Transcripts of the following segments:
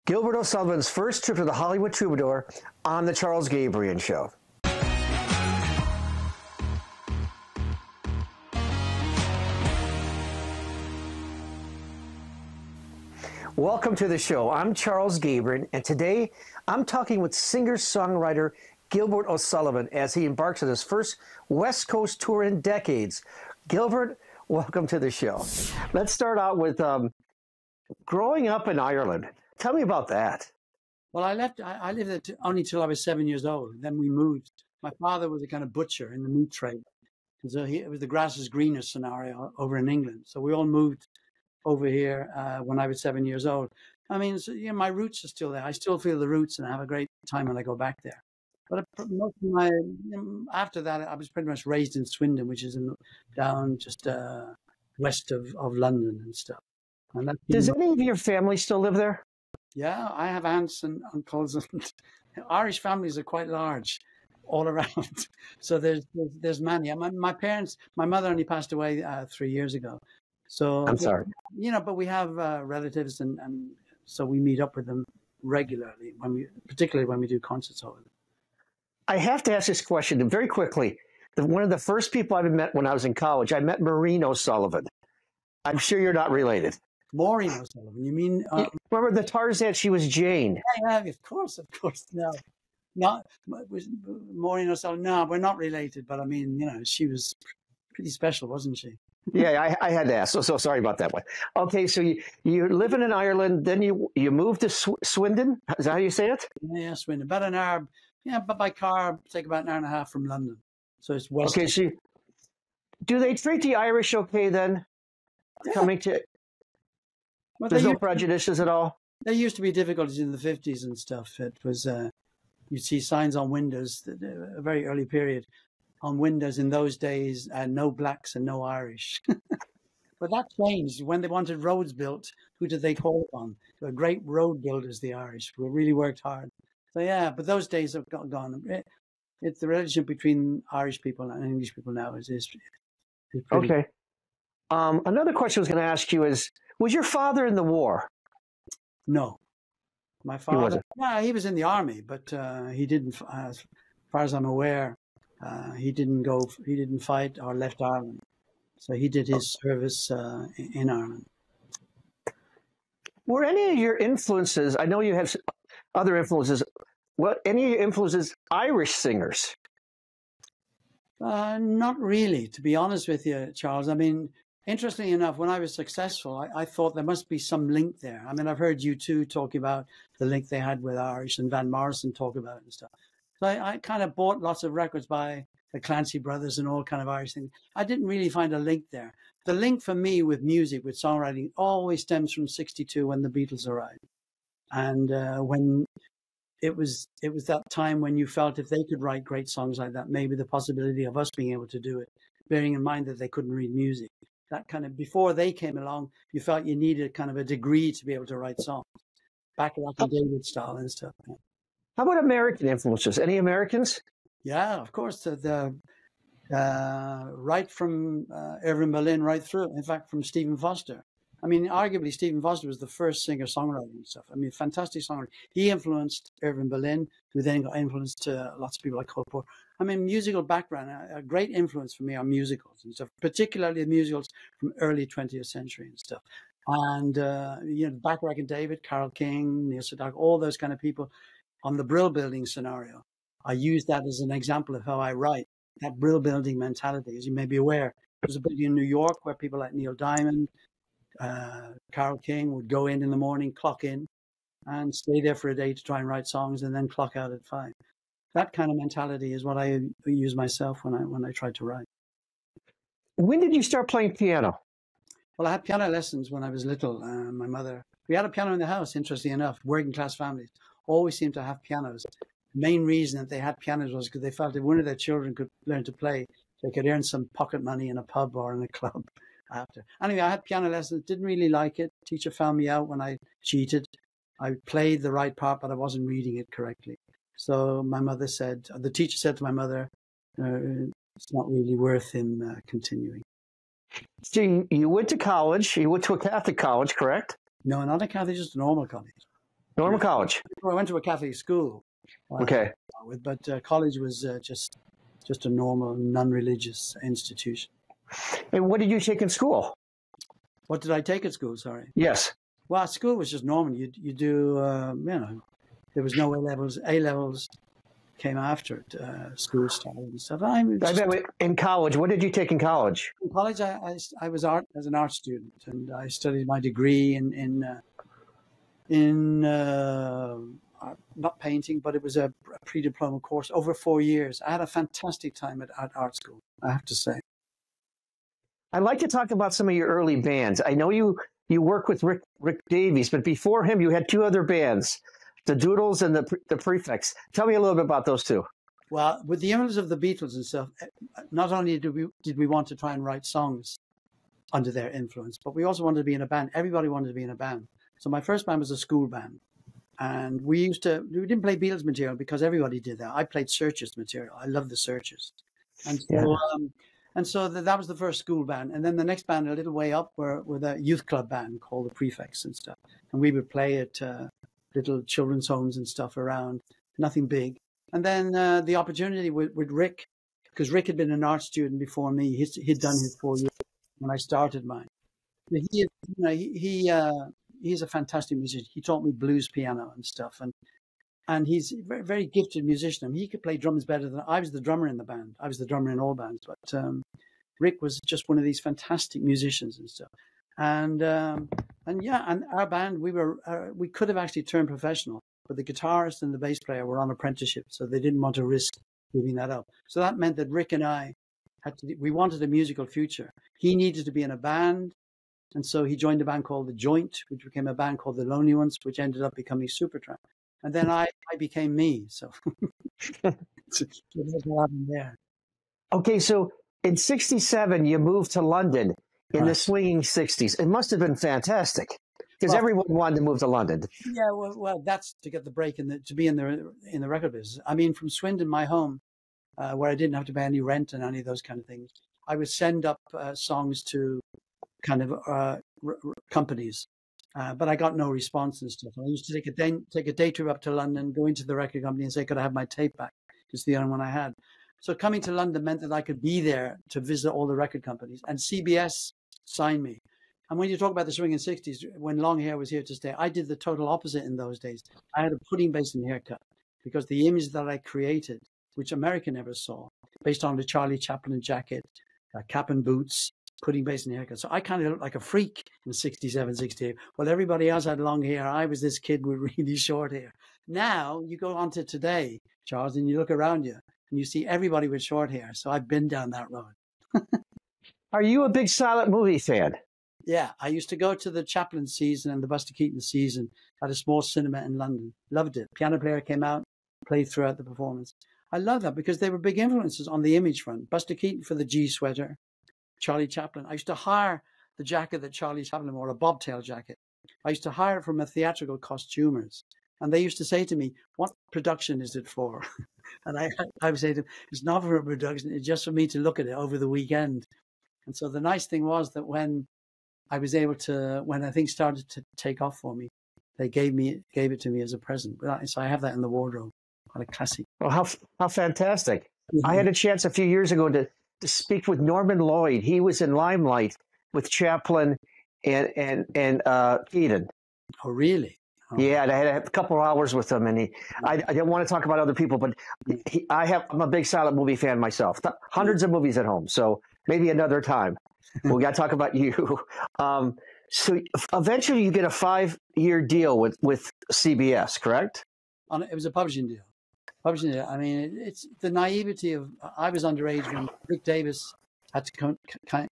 Gilbert O'Sullivan's first trip to the Hollywood Troubadour on the Charles Gabrean Show. Welcome to the show. I'm Charles Gabrean, and today I'm talking with singer-songwriter Gilbert O'Sullivan as he embarks on his first West Coast tour in decades. Gilbert, welcome to the show. Let's start out with growing up in Ireland. Tell me about that. Well, I lived there only till I was 7 years old. Then we moved. My father was a kind of butcher in the meat trade. So it was the grass is greener scenario over in England. So we all moved over here when I was 7 years old. I mean, so, you know, my roots are still there. I still feel the roots, and I have a great time when I go back there. But most of my after that, I was pretty much raised in Swindon, which is down just west of London and stuff. And does any of your family still live there? Yeah, I have aunts and uncles, and Irish families are quite large all around. So there's many. My parents, my mother only passed away 3 years ago. So I'm sorry. You know, but we have relatives, and so we meet up with them regularly particularly when we do concerts over there. I have to ask this question very quickly. One of the first people I met when I was in college, I met Maureen O'Sullivan. I'm sure you're not related. Maureen O'Sullivan, you mean? Remember the Tarzan? She was Jane. Yeah, of course. No, not Maureen O'Sullivan. No, we're not related. But I mean, you know, she was pretty special, wasn't she? Yeah, I had to ask. So sorry about that one. Okay, so you're living in Ireland, then you moved to Swindon. Is that how you say it? Yeah, Swindon. About an hour. Yeah, but by car, take about an hour and a half from London. So it's west. Okay, so do they treat the Irish okay then? Yeah. Coming to. Well, there's no prejudices at all? There used to be difficulties in the 50s and stuff. It was, you'd see signs on windows, a very early period, on windows in those days, no blacks and no Irish. But that changed. When they wanted roads built, who did they call upon? They were great road builders, the Irish, who really worked hard. So yeah, but those days have gone. It's the relationship between Irish people and English people now is pretty. Okay. Another question I was going to ask you is, was your father in the war? No. My father, he wasn't. Yeah, he was in the army, but he didn't, as far as I'm aware, he didn't fight or left Ireland. So he did his service in Ireland. Were any of your influences, I know you have other influences, any of your influences Irish singers? Not really, to be honest with you, Charles. I mean, interestingly enough, when I was successful, I thought there must be some link there. I mean, I've heard U2 talking about the link they had with Irish, and Van Morrison talk about it and stuff. So I kind of bought lots of records by the Clancy brothers and all kind of Irish things. I didn't really find a link there. The link for me with music, with songwriting, always stems from '62 when the Beatles arrived. And when it was that time when you felt if they could write great songs like that, maybe the possibility of us being able to do it, bearing in mind that they couldn't read music. That kind of, before they came along, you felt you needed kind of a degree to be able to write songs. Back in David style and stuff. How about American influences? Any Americans? Yeah, of course. The right from Irving Berlin right through. In fact, from Stephen Foster. I mean, arguably, Stephen Foster was the first singer-songwriter and stuff. I mean, fantastic songwriter. He influenced Irving Berlin, who then got influenced lots of people like Cole Porter. I mean, musical background, a great influence for me on musicals and stuff, particularly the musicals from early 20th century and stuff. And, you know, Bacharach and David, Carole King, Neil Sedaka, all those kind of people on the Brill building scenario. I use that as an example of how I write, that Brill building mentality. As you may be aware, there's a building in New York where people like Neil Diamond, Carole King would go in the morning, clock in, and stay there for a day to try and write songs, and then clock out at 5. That kind of mentality is what I use myself when I try to write. When did you start playing piano? Well, I had piano lessons when I was little. My mother, we had a piano in the house. Interestingly enough, working class families always seemed to have pianos. The main reason that they had pianos was because they felt if one of their children could learn to play, they could earn some pocket money in a pub or in a club. After. Anyway, I had piano lessons, didn't really like it. Teacher found me out when I cheated. I played the right part, but I wasn't reading it correctly. So my mother said, the teacher said to my mother, it's not really worth him continuing. So you went to college, you went to a Catholic college, correct? No, not a Catholic, just a normal college. Normal college. I went to a Catholic school. Okay. But college was just a normal, non-religious institution. And what did you take in school? What did I take at school? Sorry. Yes. Well, school was just normal. You do, there was no A levels. A levels came after it. School started and stuff. In college, what did you take in college? In college, I was as an art student, and I studied my degree in not painting, but it was a pre-diploma course over 4 years. I had a fantastic time at art school, I have to say. I'd like to talk about some of your early bands. I know you work with Rick Davies, but before him, you had two other bands, the Doodles and the Prefects. Tell me a little bit about those two. Well, with the influence of the Beatles and stuff, not only did we want to try and write songs under their influence, but we also wanted to be in a band. Everybody wanted to be in a band. So my first band was a school band. And we didn't play Beatles material because everybody did that. I played Searchers material. I love the Searchers. And so, that was the first school band. And then the next band, a little way up, were the youth club band called the Prefects and stuff. And we would play at little children's homes and stuff around, nothing big. And then the opportunity with Rick, because Rick had been an art student before me. He'd done his 4 years when I started mine. He's a fantastic musician. He taught me blues piano and stuff. And he's a very, very gifted musician. I mean, he could play drums better than I was the drummer in the band. I was the drummer in all bands. But Rick was just one of these fantastic musicians and stuff. And our band, we could have actually turned professional, but the guitarist and the bass player were on apprenticeship, so they didn't want to risk giving that up. So that meant that Rick and I we wanted a musical future. He needed to be in a band, and so he joined a band called The Joint, which became a band called The Lonely Ones, which ended up becoming Supertramp. And then I became me. So that's what happened there. Okay, so in '67, you moved to London in the swinging '60s. It must have been fantastic because everyone wanted to move to London. Yeah, well, that's to get the break to be in the record business. I mean, from Swindon, my home, where I didn't have to pay any rent and any of those kind of things, I would send up songs to kind of companies, but I got no response and stuff. I used to take a day trip up to London, go into the record company and say, could I have my tape back? It's the only one I had. So coming to London meant that I could be there to visit all the record companies, and CBS signed me. And when you talk about the swinging 60s, when long hair was here to stay, I did the total opposite in those days. I had a pudding basin haircut because the image that I created, which America never saw, based on the Charlie Chaplin jacket, cap and boots, pudding basin haircut. So I kind of looked like a freak in 67, 68. Well, everybody else had long hair. I was this kid with really short hair. Now you go on to today, Charles, and you look around you and you see everybody with short hair. So I've been down that road. Are you a big silent movie fan? Yeah, I used to go to the Chaplin season and the Buster Keaton season at a small cinema in London. Loved it. Piano player came out, played throughout the performance. I love that because they were big influences on the image front. Buster Keaton for the G sweater, Charlie Chaplin. I used to hire the jacket that Charlie Chaplin wore, a bobtail jacket. I used to hire it from a theatrical costumers. And they used to say to me, what production is it for? And I would say to them, it's not for a production, it's just for me to look at it over the weekend. And so the nice thing was that when I was able to, when I think started to take off for me, they gave it to me as a present. So I have that in the wardrobe. What a classic. Well, how fantastic. Mm-hmm. I had a chance a few years ago to speak with Norman Lloyd. He was in Limelight with Chaplin and Keaton. Oh, really? Oh. Yeah, and I had a couple of hours with him, and I didn't want to talk about other people, but I'm a big silent movie fan myself. Hundreds of movies at home, so maybe another time. We got to talk about you. So eventually you get a 5-year deal with CBS, correct? It was a publishing deal. I mean, it's the naivety of, I was underage when Rick Davis had to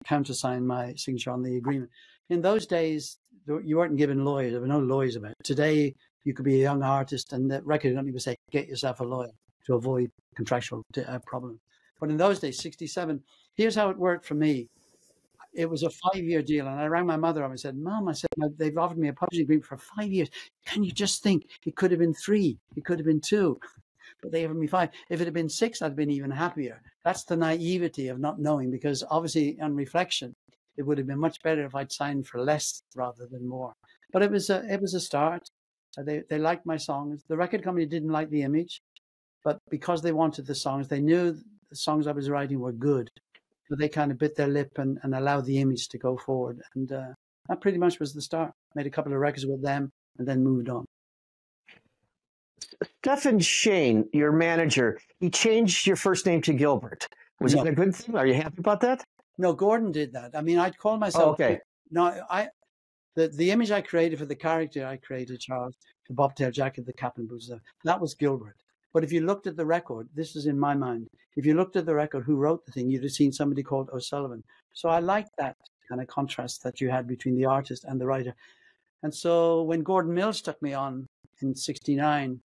countersign my signature on the agreement. In those days, you weren't given lawyers. There were no lawyers about it. Today, you could be a young artist and the record company would say, get yourself a lawyer to avoid contractual problems. But in those days, 67, here's how it worked for me. It was a 5-year deal. And I rang my mother up and said, Mom, they've offered me a publishing agreement for 5 years. Can you just think? It could have been 3. It could have been 2. But they offered me 5. If it had been 6, I'd been even happier. That's the naivety of not knowing, because obviously on reflection, it would have been much better if I'd signed for less rather than more. But it was a start. They liked my songs. The record company didn't like the image, but because they wanted the songs, they knew the songs I was writing were good. So they kind of bit their lip and allowed the image to go forward. And that pretty much was the start. Made a couple of records with them and then moved on. Stephen Shane, your manager, he changed your first name to Gilbert. Was that a good thing? Are you happy about that? No, Gordon did that. I mean, I'd call myself. Oh, okay. No, the image I created for the character I created, Charles, the bobtail jacket, the cap and boots, that was Gilbert. But if you looked at the record, this is in my mind, if you looked at the record, who wrote the thing, you'd have seen somebody called O'Sullivan. So I liked that kind of contrast that you had between the artist and the writer. And so when Gordon Mills took me on in '69,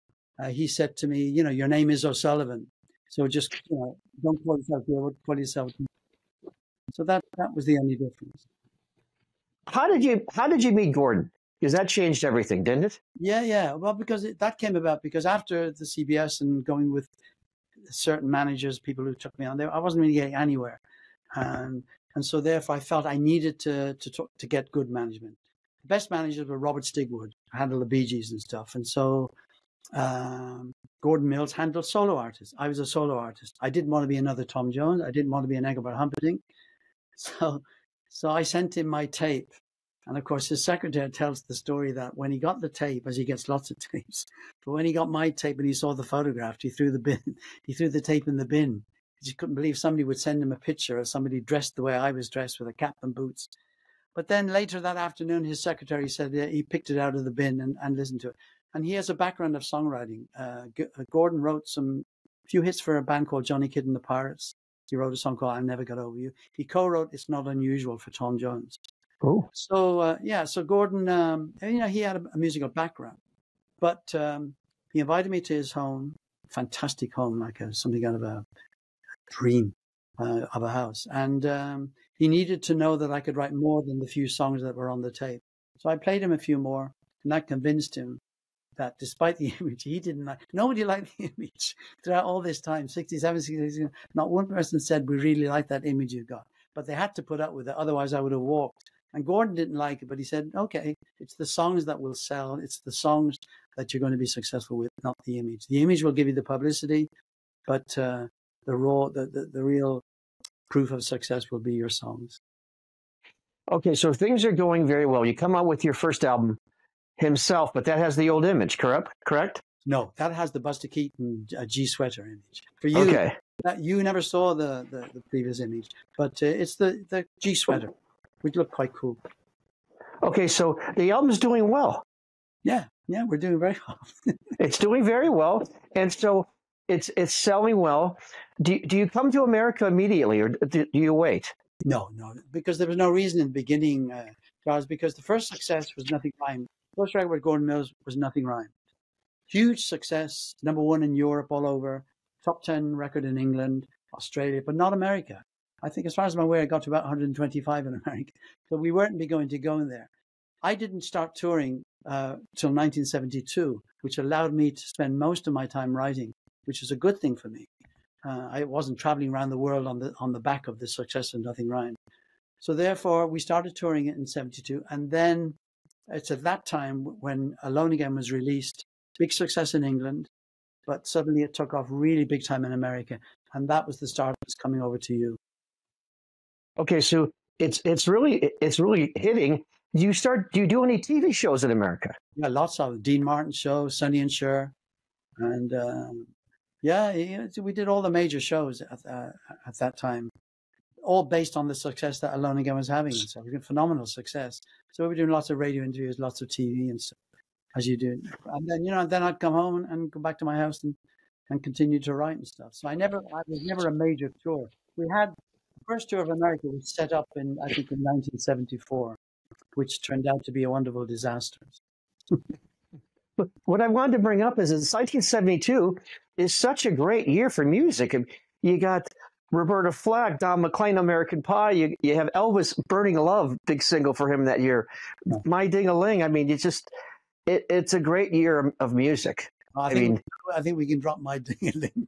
he said to me, your name is O'Sullivan. So just, don't call yourself Gilbert, call yourself. So that was the only difference. How did you meet Gordon? Because that changed everything, didn't it? Yeah. Well, because that came about because after the CBS and going with certain managers, people who took me on there, I wasn't really getting anywhere, and so therefore I felt I needed to get good management. The best managers were Robert Stigwood, who handled the Bee Gees and stuff, and so Gordon Mills handled solo artists. I was a solo artist. I didn't want to be another Tom Jones. I didn't want to be an Engelbert Humperdinck. So I sent him my tape. And of course, his secretary tells the story that when he got the tape, as he gets lots of tapes, but when he got my tape and he saw the photograph, he threw the tape in the bin. He just couldn't believe somebody would send him a picture of somebody dressed the way I was dressed with a cap and boots. But then later that afternoon, his secretary said he picked it out of the bin and listened to it. And he has a background of songwriting. Gordon wrote few hits for a band called Johnny Kidd and the Pirates. He wrote a song called I Never Got Over You. He co-wrote It's Not Unusual for Tom Jones. Oh. So, so Gordon, he had a musical background. But he invited me to his home, fantastic home, like something out of a dream of a house. And he needed to know that I could write more than the few songs that were on the tape. So I played him a few more, and that convinced him that despite the image, nobody liked the image throughout all this time, 67, 66, not one person said, we really like that image you got. But they had to put up with it, otherwise I would have walked. And Gordon didn't like it, but he said, okay, it's the songs that will sell. It's the songs that you're going to be successful with, not the image. The image will give you the publicity, but the real proof of success will be your songs. Okay, so things are going very well. You come out with your first album himself, but that has the old image, correct? No, that has the Buster Keaton G Sweater image. For you, okay. You never saw the previous image, but it's the G Sweater, which looked quite cool. Okay, so the album's doing well. Yeah, we're doing very well. It's doing very well, and so it's selling well. Do you come to America immediately, or do you wait? No, because there was no reason in the beginning, Charles, because the first success was Nothing Rhymed. First record with Gordon Mills was Nothing Rhymed. Huge success, #1 in Europe, all over, top 10 record in England, Australia, but not America. I think as far as I'm aware, it got to about 125 in America. So we weren't going to go in there. I didn't start touring till 1972, which allowed me to spend most of my time writing, which is a good thing for me. I wasn't traveling around the world on the back of the success of Nothing Rhymed. So therefore, we started touring it in '72. And then it's at that time when Alone Again was released, big success in England, but suddenly it took off really big time in America. And that was the start of It's Coming Over to You. Okay, so it's really hitting. Do you do any TV shows in America? Yeah, lots of Dean Martin show, Sonny and Cher, and we did all the major shows at that time, all based on the success that Alone Again was having. So it was a phenomenal success. So we were doing lots of radio interviews, lots of TV and stuff, as you do. And then then I'd come home and go back to my house and continue to write and stuff. So I was never a major tour. We had the first tour of America was set up in 1974, which turned out to be a wonderful disaster. What I wanted to bring up is 1972 is such a great year for music. And you got Roberta Flack, Don McLean, American Pie. You have Elvis, Burning Love, big single for him that year. Yeah. My Ding-a-Ling. I mean, it's a great year of music. I think we can drop My Ding-a-Ling.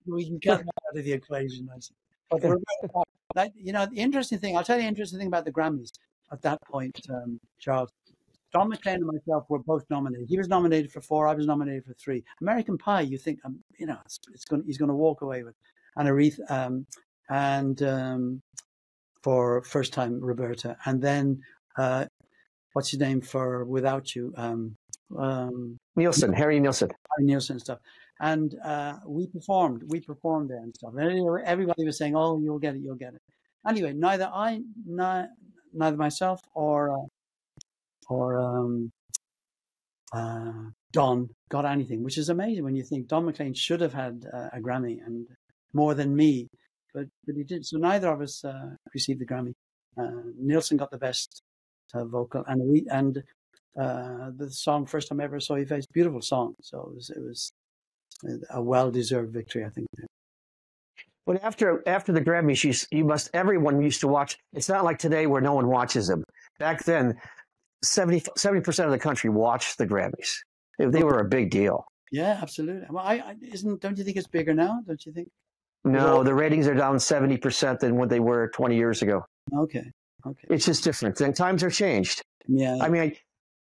We can cut that out of the equation. But the interesting thing, I'll tell you the interesting thing about the Grammys at that point, Charles. Don McLean and myself were both nominated. He was nominated for 4. I was nominated for 3. American Pie, you think, he's going to walk away with, and Aretha, and for First Time Roberta, and then what's his name for Without You? Nielsen, Harry Nielsen. Harry Nielsen and stuff. And we performed there and stuff. And everybody was saying, "Oh, you'll get it." Anyway, neither myself or Don got anything, which is amazing when you think Don McLean should have had a Grammy and more than me, but he did. So neither of us received the Grammy. Nielsen got the best vocal, and the song "First Time Ever Saw Your Face," beautiful song. So it was a well-deserved victory, I think. But after the Grammys, everyone used to watch. It's not like today where no one watches them. Back then, 70% of the country watched the Grammys. They were a big deal. Yeah, absolutely. Well, don't you think it's bigger now? Don't you think? No, the ratings are down 70% than what they were 20 years ago. Okay. It's just different. And times are changed. Yeah. I mean,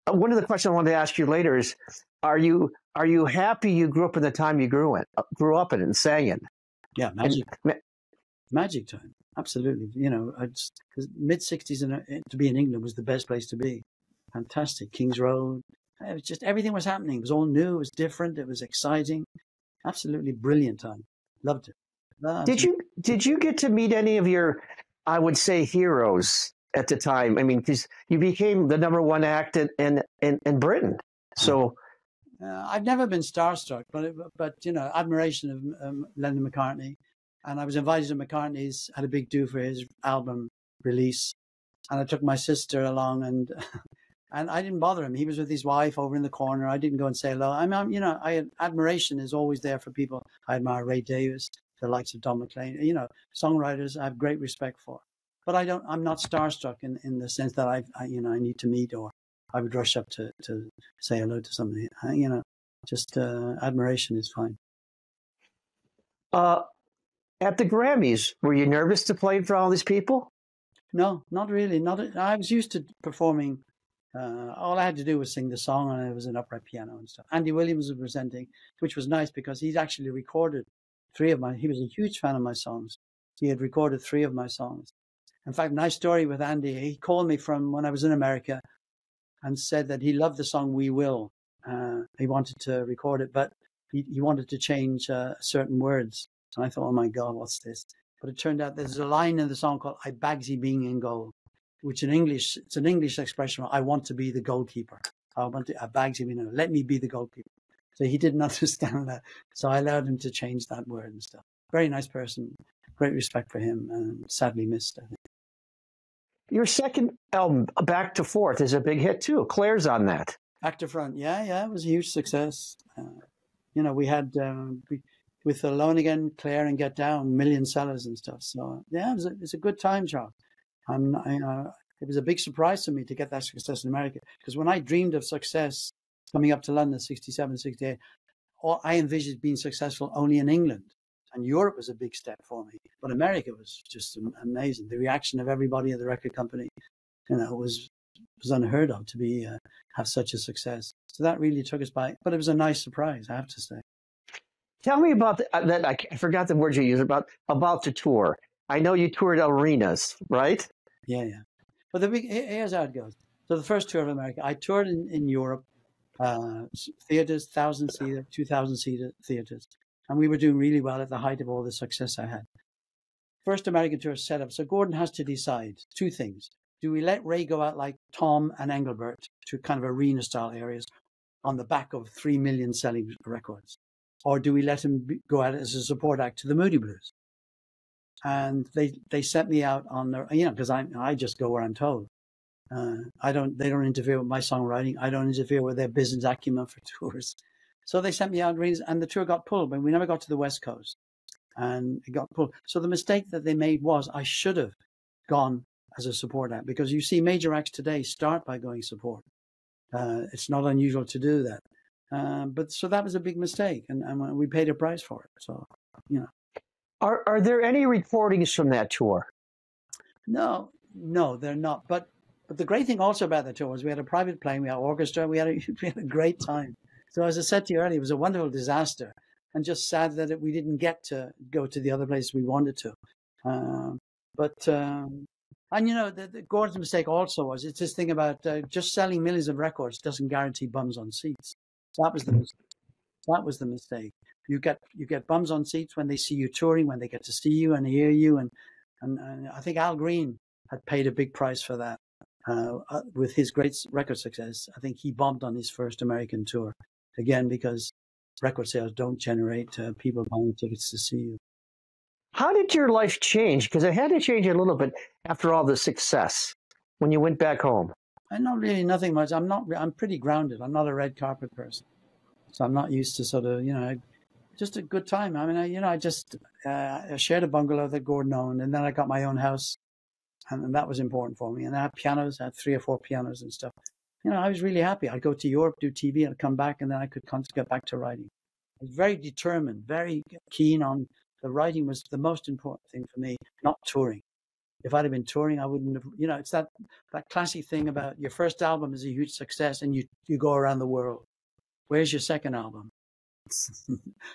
one of the questions I wanted to ask you later is, are you happy you grew up in the time you grew up in and sang in? Yeah, magic time. Absolutely. Mid-60s and to be in England was the best place to be. Fantastic. King's Road. It was just, everything was happening. It was all new. It was different. It was exciting. Absolutely brilliant time. Loved it. Did you get to meet any of your, I would say, heroes at the time? I mean, because you became the #1 act in Britain. So I've never been starstruck, but admiration of Lennon McCartney, and I was invited to McCartney's, had a big do for his album release, and I took my sister along, and I didn't bother him. He was with his wife over in the corner. I didn't go and say hello. Admiration is always there for people. I admire Ray Davies, the likes of Don McLean. Songwriters I have great respect for, but I'm not starstruck in the sense that I need to meet, or I would rush up to say hello to somebody. Just admiration is fine. At the Grammys, were you nervous to play for all these people? No, not really. I was used to performing. All I had to do was sing the song, and it was an upright piano and stuff. Andy Williams was presenting, which was nice because he's actually recorded 3 of he was a huge fan of my songs. He had recorded 3 of my songs. In fact, nice story with Andy. He called me from when I was in America and said that he loved the song "We Will." He wanted to record it, but he wanted to change certain words. And I thought, oh my God, what's this? But it turned out there's a line in the song called "I bagsy being in goal," which it's an English expression. I want to be the goalkeeper. I bagsy being, let me be the goalkeeper. So he didn't understand that. So I allowed him to change that word and stuff. Very nice person. Great respect for him, and sadly missed, I think. Your second album, Back to Forth, is a big hit too. Claire's on that. Back to Front, yeah, it was a huge success. We had with Alone Again, Claire, and Get Down, million sellers and stuff. So yeah, it was a good time, Charles. It was a big surprise to me to get that success in America, because when I dreamed of success coming up to London, 67, 68, I envisioned being successful only in England. And Europe was a big step for me, but America was just amazing. The reaction of everybody at the record company, was unheard of to have such a success. So that really took us by. But it was a nice surprise, I have to say. Tell me about that. I forgot the word you used about the tour. I know you toured arenas, right? Yeah. But here's how it goes. So the first tour of America, I toured in Europe, theaters, 1,000-seater, 2,000-seater theaters. And we were doing really well at the height of all the success I had. First American tour set up. So Gordon has to decide 2 things. Do we let Ray go out like Tom and Engelbert to kind of arena-style areas on the back of 3 million selling records? Or do we let him go out as a support act to the Moody Blues? And they sent me out on their, because I just go where I'm told. They don't interfere with my songwriting. I don't interfere with their business acumen for tours. So they sent me out, and the tour got pulled, but we never got to the West Coast, and it got pulled. So the mistake that they made was I should have gone as a support act, because you see major acts today start by going support. It's not unusual to do that. But so that was a big mistake, and we paid a price for it. So, Are there any recordings from that tour? No, they're not. But But the great thing also about the tour was we had a private plane, we had orchestra, we had a great time. So as I said to you earlier, it was a wonderful disaster, and just sad that we didn't get to go to the other places we wanted to. And you know, the Gordon's mistake also was, it's this thing about just selling millions of records doesn't guarantee bums on seats. So that was the mistake. That was the mistake. You get bums on seats when they see you touring, when they get to see you and hear you, and I think Al Green had paid a big price for that. With his great record success, I think he bombed on his first American tour, again, because record sales don't generate people buying tickets to see you. How did your life change? Because it had to change a little bit after all the success when you went back home. Not really, nothing much. I'm pretty grounded. I'm not a red carpet person. So I'm not used to sort of, you know, just a good time. I mean, I just I shared a bungalow that Gordon owned, and then I got my own house, and that was important for me. And I had pianos, I had 3 or 4 pianos and stuff. You know, I was really happy. I'd go to Europe, do TV, I'd come back, and then I could get back to writing. I was very determined, very keen on the writing was the most important thing for me, not touring. If I'd have been touring, I wouldn't have, you know, it's that classic thing about your first album is a huge success and you go around the world. Where's your second album?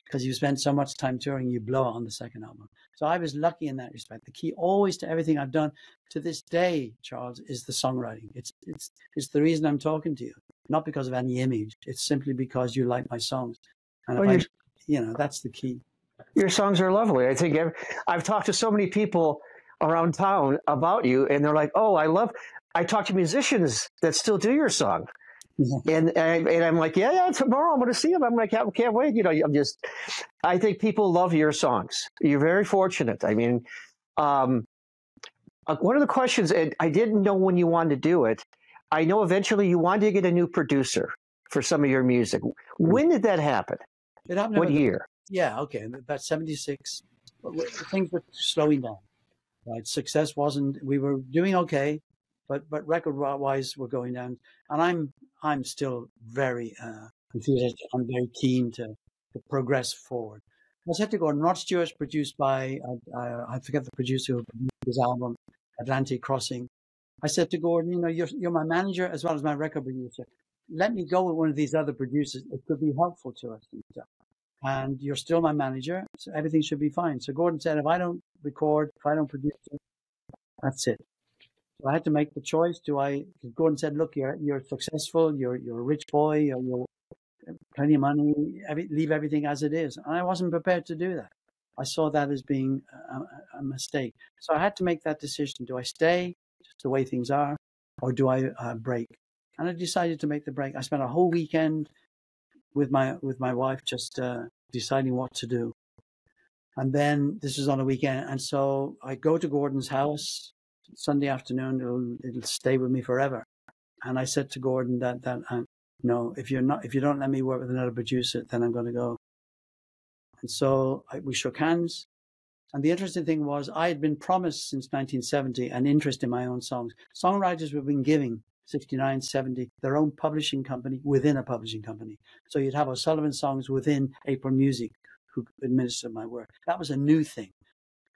Because you spend so much time touring, you blow it on the second album. So I was lucky in that respect. The key always to everything I've done to this day, Charles, is the songwriting. It's the reason I'm talking to you, not because of any image. It's simply because you like my songs. And you know, that's the key. Your songs are lovely. I think I've talked to so many people around town about you, and they're like, "Oh, I talk to musicians that still do your song." Yeah. And I'm like, yeah, tomorrow I'm going to see him. I'm like, I can't wait. You know, I think people love your songs. You're very fortunate. I mean, one of the questions, and I didn't know when you wanted to do it. I know eventually you wanted to get a new producer for some of your music. When did that happen? It happened. What year? Yeah, okay, about 76. Things were slowing down. Right, success wasn't. We were doing okay, but record-wise, we're going down. And I'm still very enthusiastic. I'm very keen to progress forward. I said to Gordon, Rod Stewart's produced by I forget the producer who produced his album, Atlantic Crossing. I said to Gordon, you know, you're my manager as well as my record producer. Let me go with one of these other producers. It could be helpful to us. And you're still my manager, so everything should be fine. So Gordon said, if I don't record, if I don't produce it, that's it. So I had to make the choice. Gordon said, look, you're successful, you're a rich boy, you're plenty of money, leave everything as it is. And I wasn't prepared to do that. I saw that as being a mistake. So I had to make that decision. Do I stay just the way things are, or do I break? And I decided to make the break. I spent a whole weekend with my wife, just deciding what to do. And then this is on a weekend, and so I go to Gordon's house Sunday afternoon. It'll stay with me forever. And I said to Gordon that no, if you don't let me work with another producer, then I'm going to go. And so we shook hands. And the interesting thing was, I had been promised since 1970 an interest in my own songs. Songwriters were being given 69, 70, their own publishing company within a publishing company. So you'd have O'Sullivan songs within April Music, who administered my work. That was a new thing.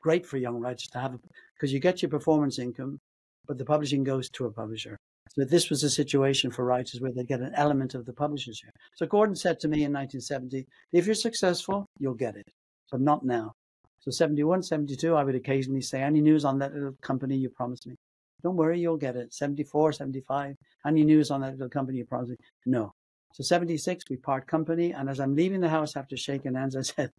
Great for young writers to have, because you get your performance income, but the publishing goes to a publisher. So this was a situation for writers where they get an element of the publisher's share. So Gordon said to me in 1970, if you're successful, you'll get it, but not now. So 71, 72, I would occasionally say, any news on that little company you promised me? Don't worry, you'll get it. 74, 75, any news on that little company you promised me? No. So 76, we part company. And as I'm leaving the house after shaking hands, I said,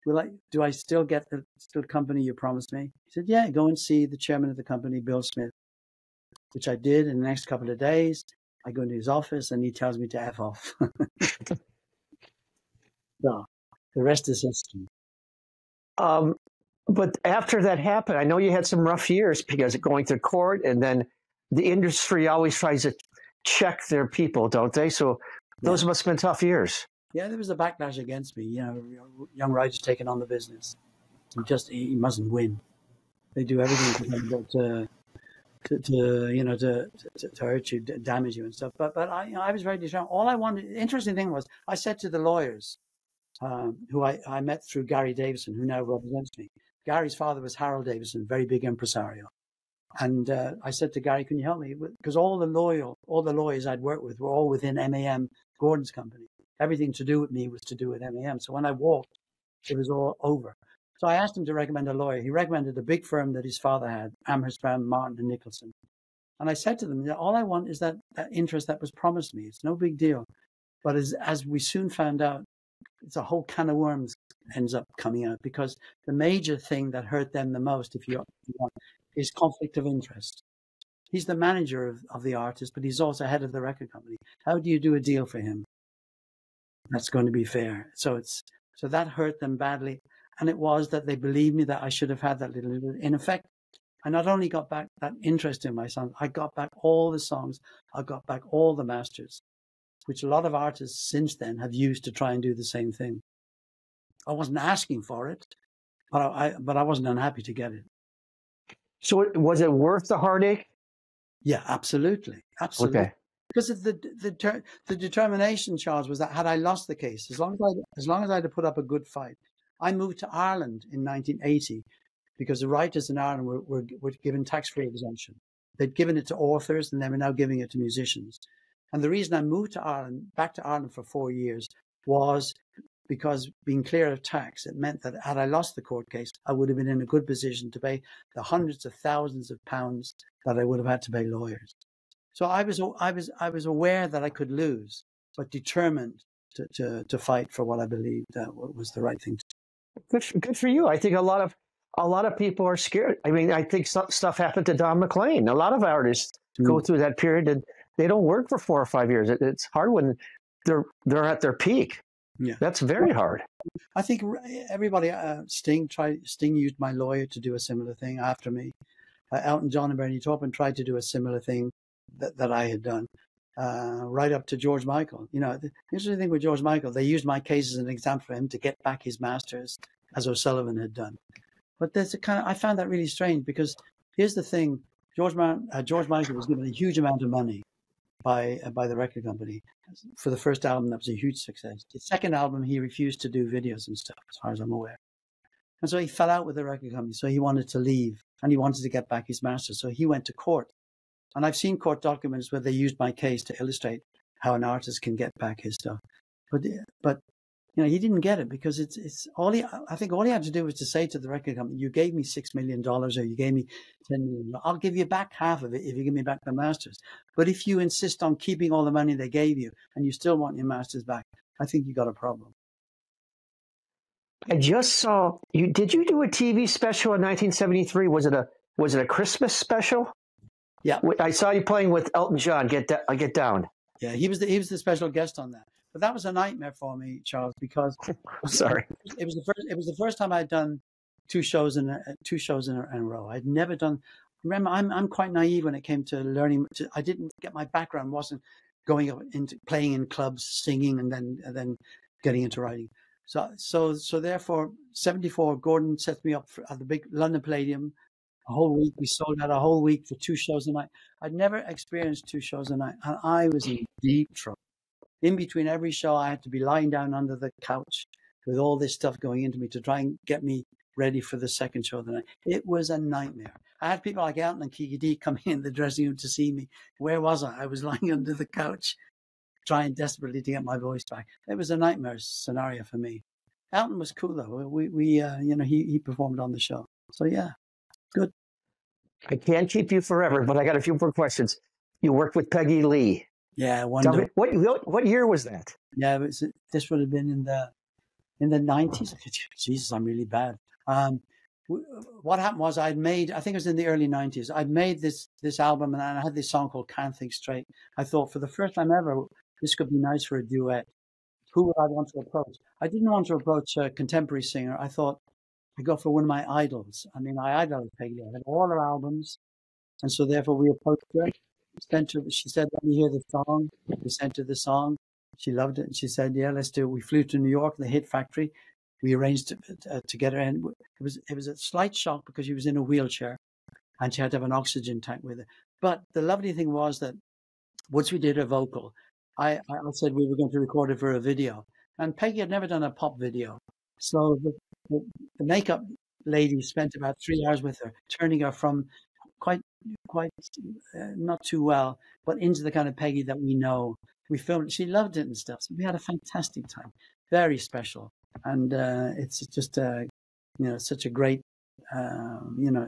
do I still get the company you promised me? He said, yeah, go and see the chairman of the company, Bill Smith, which I did in the next couple of days. I go into his office and he tells me to F off. So the rest is history. But after that happened, I know you had some rough years because of going to court, and then the industry always tries to check their people, don't they? So those must have been tough years. Yeah, there was a backlash against me. You know, young writers taking on the business. He mustn't win. They do everything to hurt you, damage you and stuff. But I was very determined. All I wanted. The interesting thing was, I said to the lawyers, who I met through Gary Davison, who now represents me. Gary's father was Harold Davison, very big impresario. And I said to Gary, can you help me? Because all the lawyers I'd worked with were all within MAM, Gordon's company. Everything to do with me was to do with MAM. So when I walked, it was all over. So I asked him to recommend a lawyer. He recommended a big firm that his father had, Amherst Brown, Martin and Nicholson. And I said to them, all I want is that interest that was promised me. It's no big deal. But as we soon found out, it's a whole can of worms ends up coming out, because the major thing that hurt them the most, if you want, is conflict of interest. He's the manager of the artist, but he's also head of the record company. How do you do a deal for him that's going to be fair? So that hurt them badly. And it was that they believed me that I should have had that little. In effect, I not only got back that interest in my song, I got back all the songs, I got back all the masters, which a lot of artists since then have used to try and do the same thing. I wasn't asking for it, but I wasn't unhappy to get it. So was it worth the heartache? Yeah, absolutely. Absolutely. Okay. Because of the determination, Charles, was that had I lost the case, as long as I had to put up a good fight. I moved to Ireland in 1980 because the writers in Ireland were given tax-free exemption. They'd given it to authors, and they were now giving it to musicians. And the reason I moved to Ireland, back to Ireland for 4 years, was because being clear of tax, it meant that had I lost the court case, I would have been in a good position to pay the hundreds of thousands of pounds that I would have had to pay lawyers. So I was aware that I could lose, but determined to fight for what I believed was the right thing to do. Good for you. I think a lot of people are scared. I mean, I think stuff happened to Don McLean. A lot of artists go through that period, and they don't work for 4 or 5 years. It's hard when they're at their peak. Yeah, that's very hard. I think everybody. Sting used my lawyer to do a similar thing after me. Elton John and Bernie Taupin tried to do a similar thing that I had done, right up to George Michael. You know, the interesting thing with George Michael, they used my case as an example for him to get back his masters, as O'Sullivan had done. But there's I found that really strange, because here's the thing: George Michael was given a huge amount of money by the record company for the first album. That was a huge success. The second album, he refused to do videos and stuff, as far as I'm aware. And so he fell out with the record company. So he wanted to leave, and he wanted to get back his masters. So he went to court. And I've seen court documents where they used my case to illustrate how an artist can get back his stuff. But you know, he didn't get it, because I think all he had to do was to say to the record company, you gave me $6 million, or you gave me $10 million. I'll give you back half of it if you give me back the masters. But if you insist on keeping all the money they gave you and you still want your masters back, I think you got a problem. I just saw you. Did you do a TV special in 1973? Was it a Christmas special? Yeah, I saw you playing with Elton John. Get down. Yeah, he was the special guest on that. But that was a nightmare for me, Charles, because sorry, it was the first time I'd done two shows in a row. I'd never done. Remember, I'm quite naive when it came to learning. I didn't get, my background wasn't going up into playing in clubs, singing, and then getting into writing. So therefore, 1974, Gordon set me up at the big London Palladium. A whole week. We sold out a whole week for 2 shows a night. I'd never experienced 2 shows a night, and I was in deep trouble. In between every show, I had to be lying down under the couch with all this stuff going into me to try and get me ready for the second show of the night. It was a nightmare. I had people like Elton and Kiki D coming in the dressing room to see me. Where was I? I was lying under the couch, trying desperately to get my voice back. It was a nightmare scenario for me. Elton was cool though. He performed on the show. So yeah. Good. I can't keep you forever, but I got a few more questions. You worked with Peggy Lee. Yeah, wonderful. What year was that? Yeah, this would have been in the 90s. Jesus, I'm really bad. What happened was I think it was in the early 90s. I'd made this album, and I had this song called Can't Think Straight. I thought, for the first time ever, this could be nice for a duet. Who would I want to approach? I didn't want to approach a contemporary singer. I thought, I go for one of my idols. I mean, I idolized Peggy. I had all her albums. And so therefore we approached her. She said, let me hear the song. We sent her the song. She loved it. And she said, yeah, let's do it. We flew to New York, the Hit Factory. We arranged to get her in. It was a slight shock because she was in a wheelchair and she had to have an oxygen tank with her. But the lovely thing was that once we did her vocal, I said we were going to record it for a video. And Peggy had never done a pop video. So the makeup lady spent about 3 hours with her, turning her from quite quite not too well, but into the kind of Peggy that we know. We filmed. She loved it and stuff. So we had a fantastic time. Very special, and it's just such a great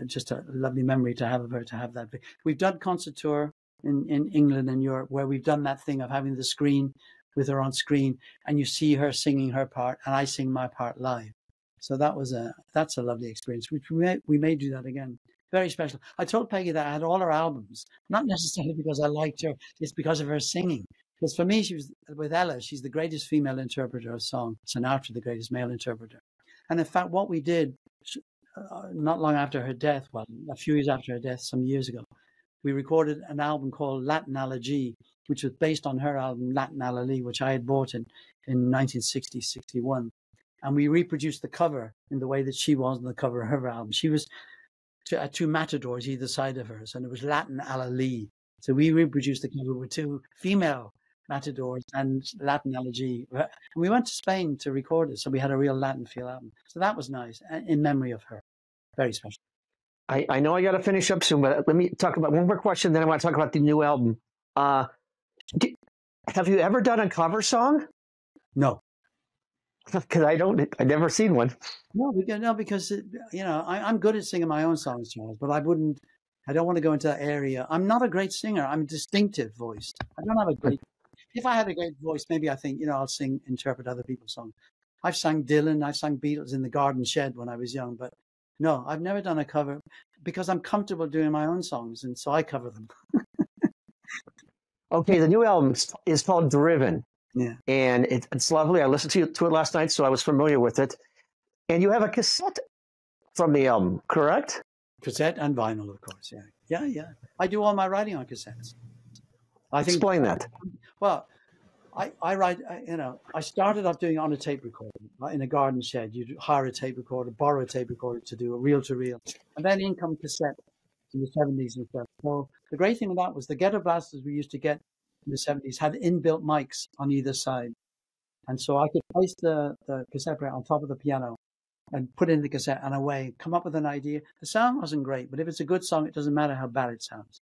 just a lovely memory to have of her. To have that. We've done concert tour in England and Europe where we've done that thing of having the screen with her on screen, and you see her singing her part, and I sing my part live. So that's a lovely experience, which we may do that again. Very special. I told Peggy that I had all her albums, not necessarily because I liked her, it's because of her singing. Because for me, she was, with Ella, she's the greatest female interpreter of song. Sinatra, the greatest male interpreter. And in fact, what we did, not long after her death, well, a few years after her death, some years ago, we recorded an album called Latin Allergy, which was based on her album Latin Allergy, which I had bought in 1960, 61. And we reproduced the cover in the way that she was on the cover of her album. She was two matadors either side of hers, and it was Latin Allergy. So we reproduced the cover with two female matadors and Latin Allergy. And we went to Spain to record it, so we had a real Latin feel album. So that was nice, in memory of her. Very special. I know I got to finish up soon, but let me talk about one more question, then I want to talk about the new album. Have you ever done a cover song? No. Because I've never seen one. No, because I'm good at singing my own songs, Charles, but I don't want to go into that area. I'm not a great singer. I'm a distinctive voice. I don't have a great. If I had a great voice, maybe I think I'll interpret other people's songs. I've sang Dylan, I've sang Beatles in the garden shed when I was young, but no, I've never done a cover because I'm comfortable doing my own songs, and so I cover them. Okay, the new album is called Driven. Yeah, and it's lovely. I listened to it last night, so I was familiar with it. And you have a cassette from the album, correct? Cassette and vinyl, of course. Yeah. I do all my writing on cassettes. Explain that. Well, I write. I started off doing it on a tape recorder in a garden shed. You hire a tape recorder, borrow a tape recorder to do a reel to reel, and then in come cassette in the 70s and stuff. So the great thing with that was the ghetto blasters we used to get in the 70s had inbuilt mics on either side. And so I could place the cassette player on top of the piano and put in the cassette and away, come up with an idea. The sound wasn't great, but if it's a good song, it doesn't matter how bad it sounds.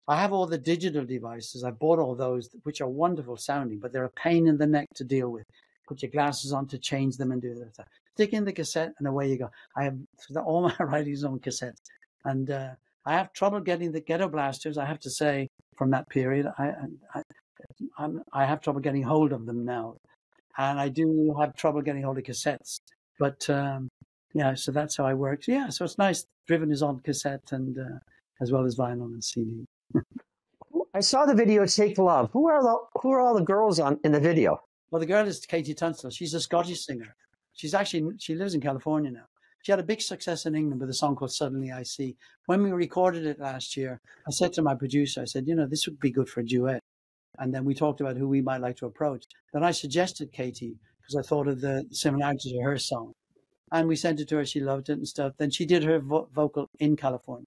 I have all the digital devices. I bought all those, which are wonderful sounding, but they're a pain in the neck to deal with. Put your glasses on to change them and do that. Stick in the cassette and away you go. I have all my writings on cassettes. And I have trouble getting the ghetto blasters, I have to say, from that period. I have trouble getting hold of them now. And I do have trouble getting hold of cassettes. But so that's how I work. Yeah, so it's nice. Driven is on cassette and as well as vinyl and CD. I saw the video Take Love. Who are all the girls in the video? Well, the girl is Katie Tunstall. She's a Scottish singer. She lives in California now. She had a big success in England with a song called Suddenly I See. When we recorded it last year, I said to my producer, I said, this would be good for a duet. And then we talked about who we might like to approach. Then I suggested Katie because I thought of the similarities of her song. And we sent it to her. She loved it and stuff. Then she did her vocal in California.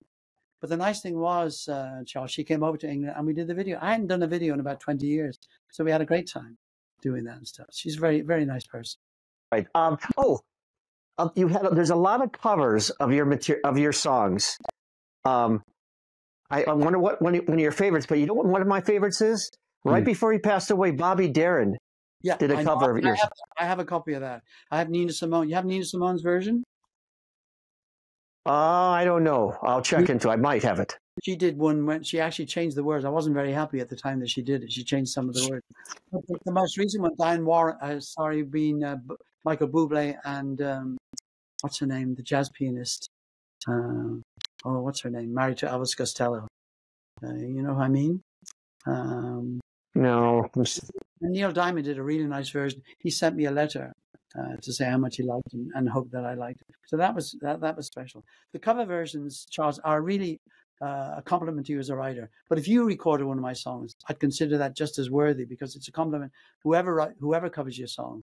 But the nice thing was, Charles, she came over to England and we did the video. I hadn't done a video in about 20 years. So we had a great time doing that and stuff. She's a very, very nice person. Right. There's a lot of covers of your songs. I wonder what one of your favorites, but you know what one of my favorites is? Right before he passed away, Bobby Darin did a cover of yours. I have a copy of that. I have Nina Simone. You have Nina Simone's version? I don't know. I'll check into it. I might have it. She did one when she actually changed the words. I wasn't very happy at the time that she did it. She changed some of the words. But the most recent one, Diane Warren, Michael Bublé and what's her name? The jazz pianist. What's her name? Married to Elvis Costello. You know who I mean? No. And Neil Diamond did a really nice version. He sent me a letter to say how much he liked it and hoped that I liked it. So that was special. The cover versions, Charles, are really a compliment to you as a writer. But if you recorded one of my songs, I'd consider that just as worthy because it's a compliment. Whoever covers your song,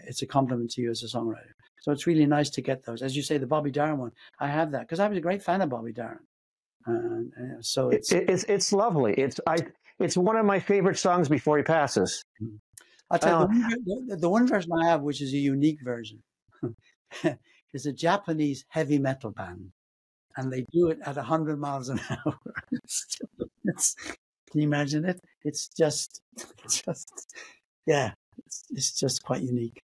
it's a compliment to you as a songwriter. So it's really nice to get those. As you say, the Bobby Darin one, I have that because I was a great fan of Bobby Darin. So it's lovely. It's one of my favorite songs before he passes. I'll tell you, the one version I have, which is a unique version, is a Japanese heavy metal band and they do it at 100 miles an hour. Can you imagine it? It's just yeah, it's just quite unique.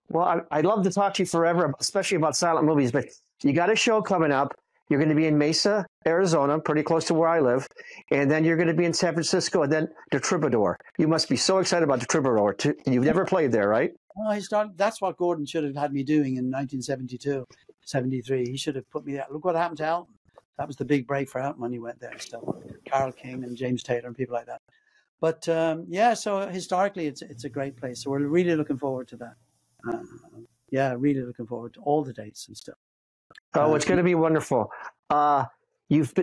Well, I'd love to talk to you forever, especially about silent movies, but you got a show coming up. You're going to be in Mesa, Arizona, pretty close to where I live. And then you're going to be in San Francisco and then the Troubador. You must be so excited about the Troubador. You've never played there, right? Oh, that's what Gordon should have had me doing in 1972, 73. He should have put me there. Look what happened to Elton. That was the big break for Elton when he went there and stuff. Carole King and James Taylor and people like that. But yeah, so historically, it's a great place. So we're really looking forward to that. Yeah, really looking forward to all the dates and stuff. Oh, it's going to be wonderful. You've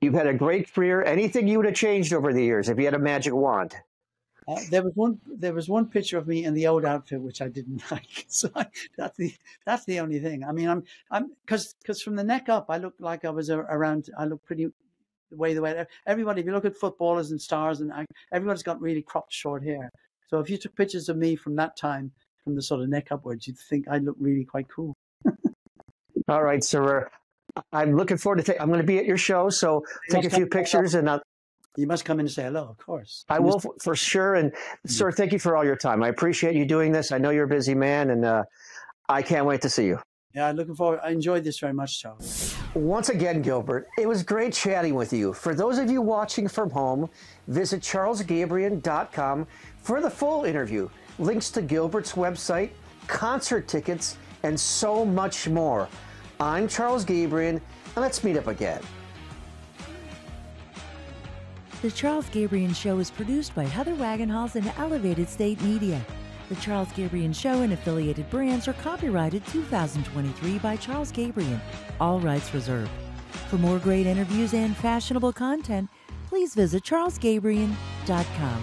had a great career. Anything you would have changed over the years if you had a magic wand? There was one picture of me in the old outfit which I didn't like. So that's the only thing. I mean, I'm because from the neck up, I looked like I was around. I look pretty the way everybody. If you look at footballers and stars, and everybody's got really cropped short hair. So if you took pictures of me from that time, from the sort of neck upwards, you'd think I look really quite cool. All right, sir. I'm looking forward to I'm going to be at your show, so take a few pictures and you must come in and say hello, of course. I will for sure. And sir, thank you for all your time. I appreciate you doing this. I know you're a busy man, and I can't wait to see you. Yeah, looking forward. I enjoyed this very much, Charles. Once again, Gilbert, it was great chatting with you. For those of you watching from home, visit charlesgabrean.com for the full interview, links to Gilbert's website, concert tickets, and so much more. I'm Charles Gabrean, and let's meet up again. The Charles Gabrean Show is produced by Heather Wagenhals and Elevated State Media. The Charles Gabrean Show and affiliated brands are copyrighted 2023 by Charles Gabrean. All rights reserved. For more great interviews and fashionable content, please visit charlesgabrean.com.